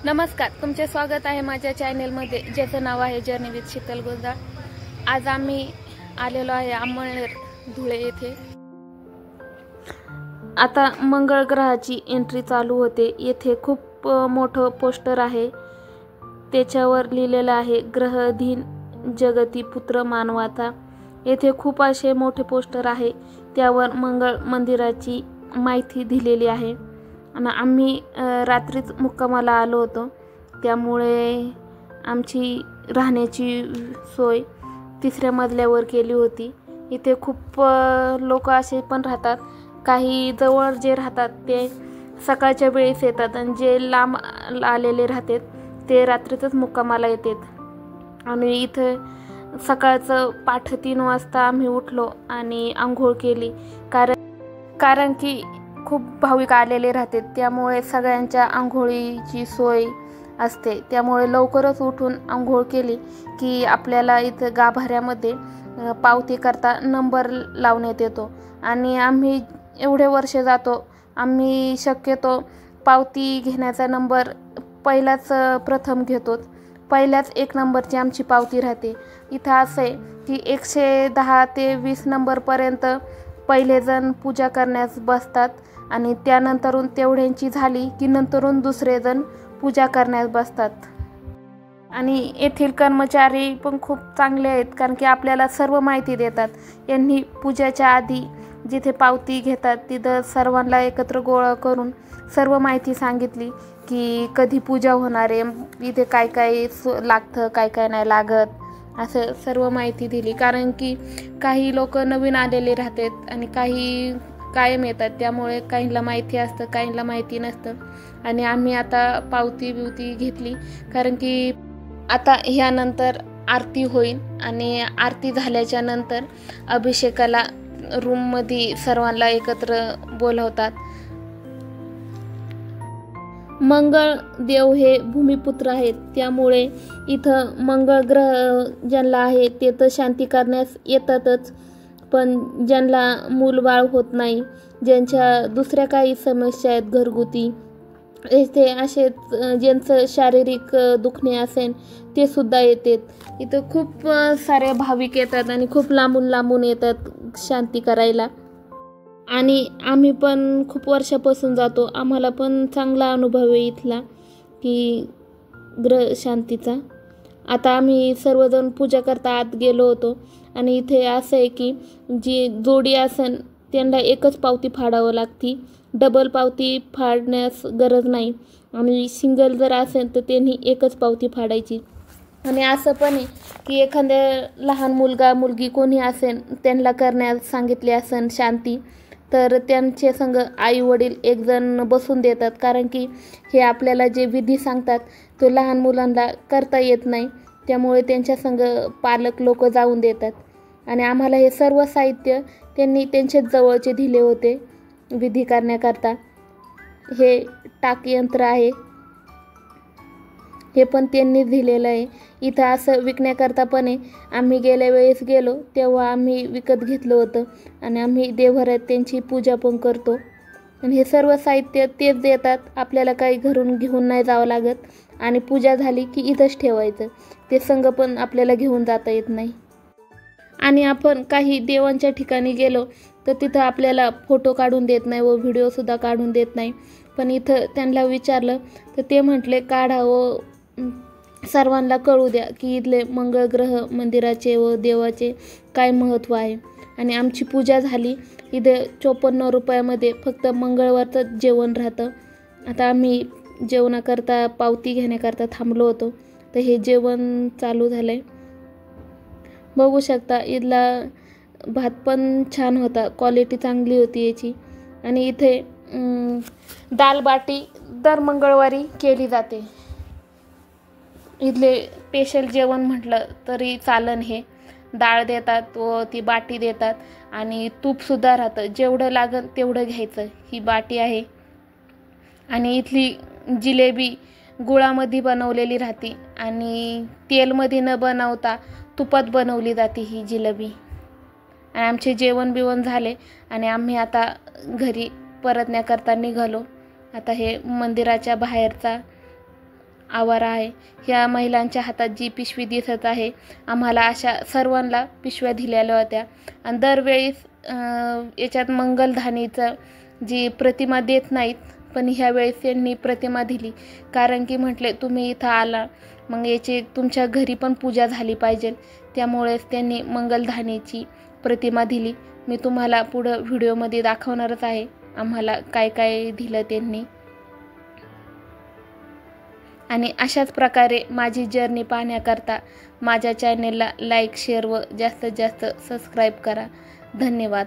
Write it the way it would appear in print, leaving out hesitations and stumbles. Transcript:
नमस्कार, तुमचे स्वागत आहे माझ्या चॅनेलमध्ये ज्याचं नाव आहे जर्नी विथ शीतल गुंजाळ। आज आम्ही आलेलो आहे अंमळनेर धुळे येथे। आता मंगळ ग्रहाची एंट्री चालू होते। येथे खूप मोठं पोस्टर आहे, त्याच्यावर लिहिलेलं आहे ग्रहधीन जगती पुत्र मानवाचा। येथे खूप असे मोठे पोस्टर आहे, त्यावर मंगळ मंदिराची माहिती दिलेली आहे। आणि आम्ही रात्रीच मुक्कामाला आलो होतो, त्यामुळे आमची राहण्याची सोय 3ऱ्या मजल्यावर केली होती। इथे खूप लोक असे पण राहतात, काही जवळ जे राहतात ते सकाळच्या वेळेस येतात आणि जे लांब आलेले राहतात ते रात्रीतच मुक्कामाला येतात। आणि इथे सकाळचं 3:30 वाजता आम्ही उठलो आणि आंघोळ केली, कारण की खूप भाविक आलेले राहतात, त्यामुळे सगळ्यांच्या आंघोळीची सोय असते। त्यामुळे लवकरच उठून आंघोळ केली की आपल्याला इथं गाभाऱ्यामध्ये पावती करता नंबर लावण्यात येतो। आणि आम्ही एवढे वर्ष जातो, आम्ही शक्यतो पावती घेण्याचा नंबर प्रथम घेतो। पहिल्याच 1 नंबरची आमची पावती राहते। इथं असं आहे की 110 ते 20 नंबरपर्यंत पहिले जण पूजा करण्यास बसतात आणि त्यानंतरून तेवढ्यांची झाली की नंतरून दुसरे जण पूजा करण्यास बसतात। आणि येथील कर्मचारी पण खूप चांगले आहेत, कारण की आपल्याला सर्व माहिती देतात। यांनी पूजाच्या आधी जिथे पावती घेतात तिथं सर्वांना एकत्र गोळा करून सर्व माहिती सांगितली की कधी पूजा होणार आहे, इथे काय काय लागतं, काय काय नाही लागत, असं सर्व माहिती दिली। कारण की काही लोक नवीन आलेले राहतात आणि काही कायम येतात, त्यामुळे काहींना माहिती असतं, काहींना माहिती नसतं। आणि आम्ही आता पावती घेतली, कारण की आता ह्यानंतर आरती होईल आणि आरती झाल्याच्या नंतर अभिषेकाला रूममध्ये सर्वांना एकत्र बोलवतात। मंगळ देव हे भूमिपुत्र आहेत, त्यामुळे इथं मंगळ ग्रह ज्यांना आहे ते तर शांती करण्यास येतातच, पण ज्यांना मूलबाळ होत नाही, ज्यांच्या दुसऱ्या काही समस्या आहेत घरगुती, येथे असे ज्यांचं शारीरिक दुखणे असेल ते सुद्धा येतात। इथं खूप सारे भाविक येतात आणि खूप लांबून येतात शांती करायला। आणि आम्ही पण खूप वर्षापासून जातो, आम्हाला पण चांगला अनुभव आहे इथला की ग्रह शांतीचा। आता आम्ही सर्वजण पूजा करता आत गेलो होतो आणि इथे असं आहे की जी जोडी असेल त्यांना एकच पावती फाडावं लागती, डबल पावती फाडण्यास गरज नाही। आणि सिंगल जर असेल तर त्यांनी एकच पावती फाडायची। आणि असं पण आहे की एखाद्या लहान मुलगा मुलगी कोणी असेल त्यांना करण्यास सांगितले असेल शांती, तर त्यांचे संग आई वडील एक जण बसून देतात, कारण की हे आपल्याला जे विधी सांगतात तो लहान मुलांना करता येत नाही, त्यामुळे त्यांच्या संग पालक लोक जाऊन देतात। आणि आम्हाला हे सर्व साहित्य त्यांनी त्यांच्याच जवळचे दिले होते विधी करण्याकरता। हे टाक यंत्र आहे, हे पण त्यांनी दिलेलं आहे। इथं असं विकण्याकरता पण आहे, आम्ही गेल्या वेळेस गेलो तेव्हा आम्ही विकत घेतलं होतं आणि आम्ही देवघरात त्यांची पूजा पण करतो। आणि हे सर्व साहित्य तेच देतात, आपल्याला काही घरून घेऊन नाही जावं लागत। आणि पूजा झाली की इथंच ठेवायचं, ते संग पण आपल्याला घेऊन जाता येत नाही। आणि आपण काही देवांच्या ठिकाणी गेलो तर तिथं आपल्याला फोटो काढून देत नाही व व्हिडिओसुद्धा काढून देत नाही, पण इथं त्यांना विचारलं तर ते म्हटले काढा व सर्वांना कळू द्या की इथले मंगळ ग्रह मंदिराचे व देवाचे काय महत्त्व आहे। आणि आमची पूजा झाली, इथे 54 रुपयामध्ये फक्त मंगळवारचं जेवण राहतं। आता आम्ही जेवणाकरता पावती घेण्याकरता थांबलो होतो, तर हे जेवण चालू झालं आहे, बघू शकता। इथला भात पण छान होता, क्वालिटी चांगली होती याची। आणि इथे दाल बाटी दर मंगळवारी केली जाते। इथले स्पेशल जेवण म्हटलं तरी चालन, हे डाळ देतात व ती बाटी देतात आणि तूपसुद्धा राहतं, जेवढं लागेल तेवढं घ्यायचं। ही बाटी आहे। आणि इथली जिलेबी गुळामध्ये बनवलेली राहते आणि तेलमध्ये न बनवता तुपात बनवली जाते ही जिलेबी। आणि आमचे जेवण बिवण झाले आणि आम्ही आता घरी परतण्याकरता निघालो। आता हे मंदिराच्या बाहेरचा आवारा आहे। ह्या महिलांच्या हातात जी पिशवी दिसत आहे, आम्हाला अशा सर्वांना पिशव्या दिलेल्या होत्या आणि दरवेळेस याच्यात मंगलधानीचं जी प्रतिमा देत नाहीत, पण ह्या वेळेस त्यांनी प्रतिमा दिली, कारण की म्हटले तुम्ही इथं आला मग याची तुमच्या घरी पण पूजा झाली पाहिजे, त्यामुळेच त्यांनी मंगलधानीची प्रतिमा दिली। मी तुम्हाला पुढं व्हिडिओमध्ये दाखवणारच आहे आम्हाला काय काय दिलं त्यांनी। आणि अशाच प्रकारे माझी जर्नी पाहण्याकरता माझ्या चॅनेलला लाईक, शेअर व जास्तीत जास्त सबस्क्राईब करा। धन्यवाद।